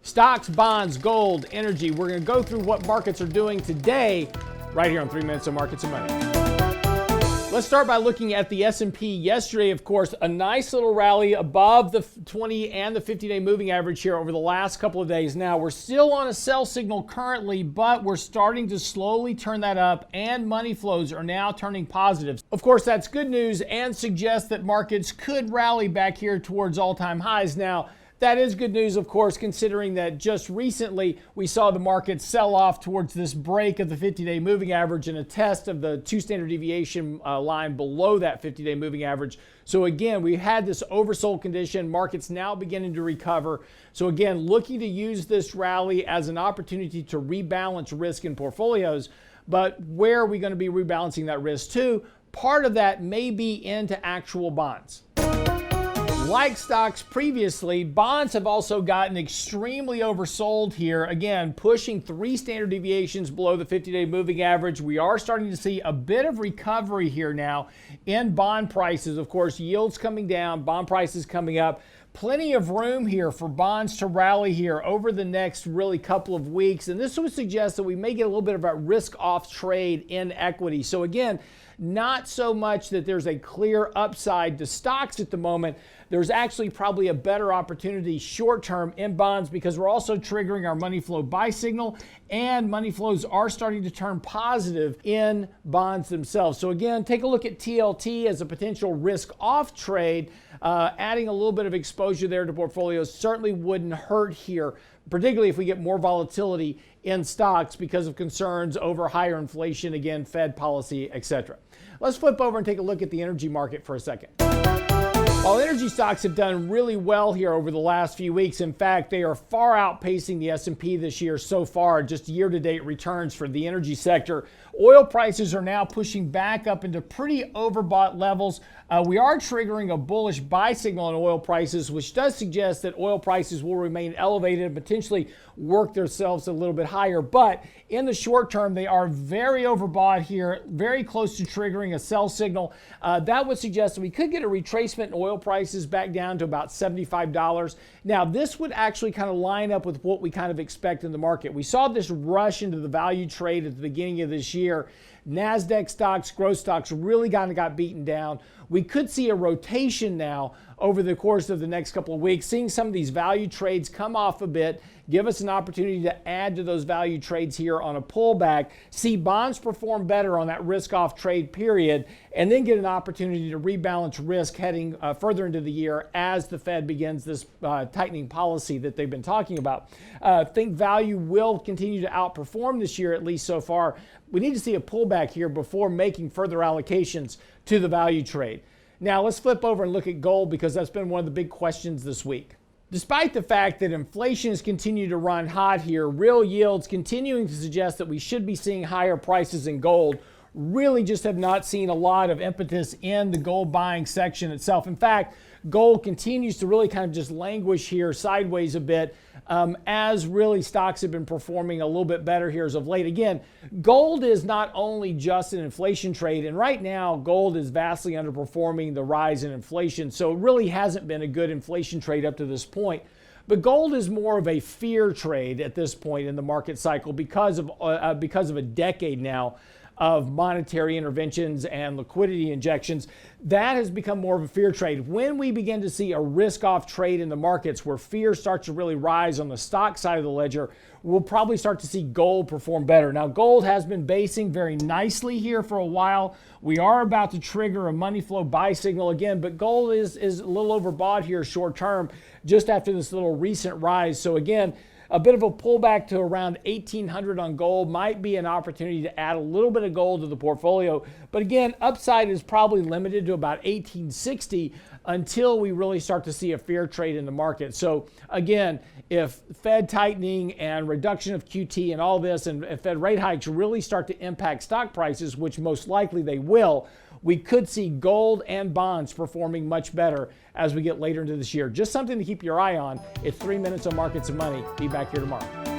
Stocks, bonds, gold, energy. We're going to go through what markets are doing today right here on 3 Minutes of Markets and Money. Let's start by looking at the S&P. Yesterday, of course, a nice little rally above the 20 and the 50-day moving average here over the last couple of days. Now, we're still on a sell signal currently, but we're starting to slowly turn that up, and money flows are now turning positive. Of course, that's good news and suggests that markets could rally back here towards all-time highs. Now, that is good news, of course, considering that just recently we saw the market sell off towards this break of the 50-day moving average and a test of the 2 standard deviation line below that 50-day moving average. So again, we had this oversold condition, markets now beginning to recover. So again, looking to use this rally as an opportunity to rebalance risk in portfolios. But where are we going to be rebalancing that risk to? Part of that may be into actual bonds. Like stocks previously, bonds have also gotten extremely oversold here. Again, pushing 3 standard deviations below the 50-day moving average. We are starting to see a bit of recovery here now in bond prices. Of course, yields coming down, bond prices coming up. Plenty of room here for bonds to rally here over the next really couple of weeks. And this would suggest that we may get a little bit of a risk-off trade in equity. So again, not so much that there's a clear upside to stocks at the moment. There's actually probably a better opportunity short-term in bonds because we're also triggering our money flow buy signal, and money flows are starting to turn positive in bonds themselves. So again, take a look at TLT as a potential risk-off trade. Adding a little bit of exposure there to portfolios certainly wouldn't hurt here, particularly if we get more volatility in stocks because of concerns over higher inflation, again, Fed policy, etc. Let's flip over and take a look at the energy market for a second. While energy stocks have done really well here over the last few weeks, in fact, they are far outpacing the S&P this year so far, just year-to-date returns for the energy sector. Oil prices are now pushing back up into pretty overbought levels. We are triggering a bullish buy signal on oil prices, which does suggest that oil prices will remain elevated and potentially work themselves a little bit higher. But in the short term, they are very overbought here, very close to triggering a sell signal. That would suggest that we could get a retracement in oil prices back down to about $75. Now, this would actually kind of line up with what we kind of expect in the market. We saw this rush into the value trade at the beginning of this year. NASDAQ stocks, growth stocks really kind of got beaten down. We could see a rotation now over the course of the next couple of weeks, seeing some of these value trades come off a bit, give us an opportunity to add to those value trades here on a pullback, see bonds perform better on that risk-off trade period, and then get an opportunity to rebalance risk heading further into the year as the Fed begins this tightening policy that they've been talking about. I think value will continue to outperform this year, at least so far. We need to see a pullback here before making further allocations to the value trade. Now let's flip over and look at gold because that's been one of the big questions this week. Despite the fact that inflation has continued to run hot here, real yields continuing to suggest that we should be seeing higher prices in gold, really just have not seen a lot of impetus in the gold buying section itself. In fact, gold continues to really kind of just languish here sideways a bit as really stocks have been performing a little bit better here as of late. Again, gold is not only just an inflation trade, and right now gold is vastly underperforming the rise in inflation, so it really hasn't been a good inflation trade up to this point. But gold is more of a fear trade at this point in the market cycle because of a decade now of monetary interventions and liquidity injections. That has become more of a fear trade. When we begin to see a risk-off trade in the markets where fear starts to really rise on the stock side of the ledger, we'll probably start to see gold perform better. Now, gold has been basing very nicely here for a while. We are about to trigger a money flow buy signal again, but gold is a little overbought here short term just after this little recent rise. So again, a bit of a pullback to around 1,800 on gold might be an opportunity to add a little bit of gold to the portfolio. But again, upside is probably limited to about 1,860 until we really start to see a fear trade in the market. So again, if Fed tightening and reduction of QT and all this and Fed rate hikes really start to impact stock prices, which most likely they will, we could see gold and bonds performing much better as we get later into this year. Just something to keep your eye on. It's 3 Minutes on Markets and Money. Be back here tomorrow.